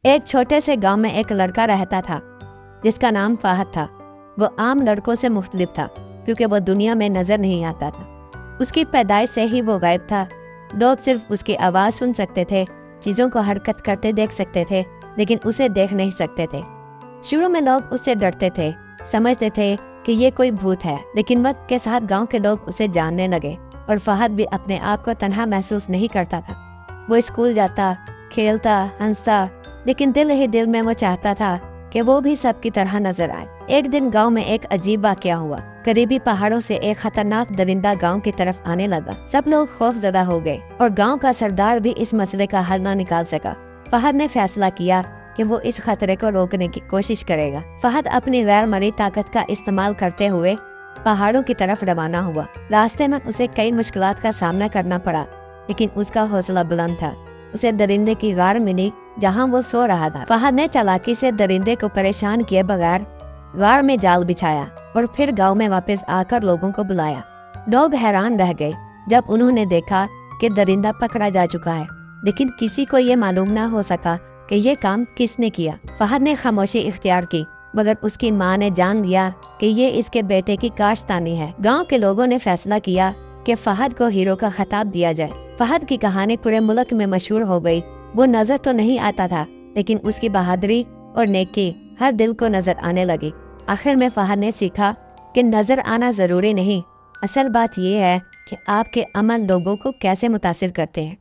एक छोटे से गांव में एक लड़का रहता था जिसका नाम फाहद था। वो आम लड़कों से मुख्तलिफ था क्योंकि वो दुनिया में नजर नहीं आता था। उसकी पैदाइश से ही वो गायब था। लोग सिर्फ उसकी आवाज़ सुन सकते थे, चीज़ों को हरकत करते देख सकते थे, लेकिन उसे देख नहीं सकते थे। शुरू में लोग उससे डरते थे, समझते थे कि ये कोई भूत है, लेकिन वक्त के साथ गांव के लोग उसे जानने लगे और फहद भी अपने आप को तन्हा महसूस नहीं करता था। वो स्कूल जाता, खेलता, हंसता, लेकिन दिल ही दिल में वो चाहता था कि वो भी सबकी तरह नजर आए। एक दिन गांव में एक अजीब वाकया हुआ। करीबी पहाड़ों से एक खतरनाक दरिंदा गांव की तरफ आने लगा। सब लोग खौफजदा हो गए और गांव का सरदार भी इस मसले का हल न निकाल सका। फहद ने फैसला किया कि वो इस खतरे को रोकने की कोशिश करेगा। फहद अपनी गैर मरी ताकत का इस्तेमाल करते हुए पहाड़ों की तरफ रवाना हुआ। रास्ते में उसे कई मुश्किलात का सामना करना पड़ा, लेकिन उसका हौसला बुलंद था। उसे दरिंदे की गार मिली जहां वो सो रहा था। फहद ने चालाकी से दरिंदे को परेशान किए बगैर गार में जाल बिछाया और फिर गांव में वापस आकर लोगों को बुलाया। लोग हैरान रह गए जब उन्होंने देखा कि दरिंदा पकड़ा जा चुका है, लेकिन किसी को ये मालूम ना हो सका कि ये काम किसने किया। फहद ने खामोशी इख्तियार की, मगर उसकी माँ ने जान लिया कि ये इसके बेटे की काश्तानी है। गांव के लोगों ने फैसला किया कि फहद को हीरो का खिताब दिया जाए। फहद की कहानी पूरे मुल्क में मशहूर हो गई। वो नजर तो नहीं आता था, लेकिन उसकी बहादुरी और नेकी हर दिल को नजर आने लगी। आखिर में फहद ने सीखा कि नजर आना जरूरी नहीं, असल बात ये है कि आपके अमल लोगों को कैसे मुतासिर करते हैं।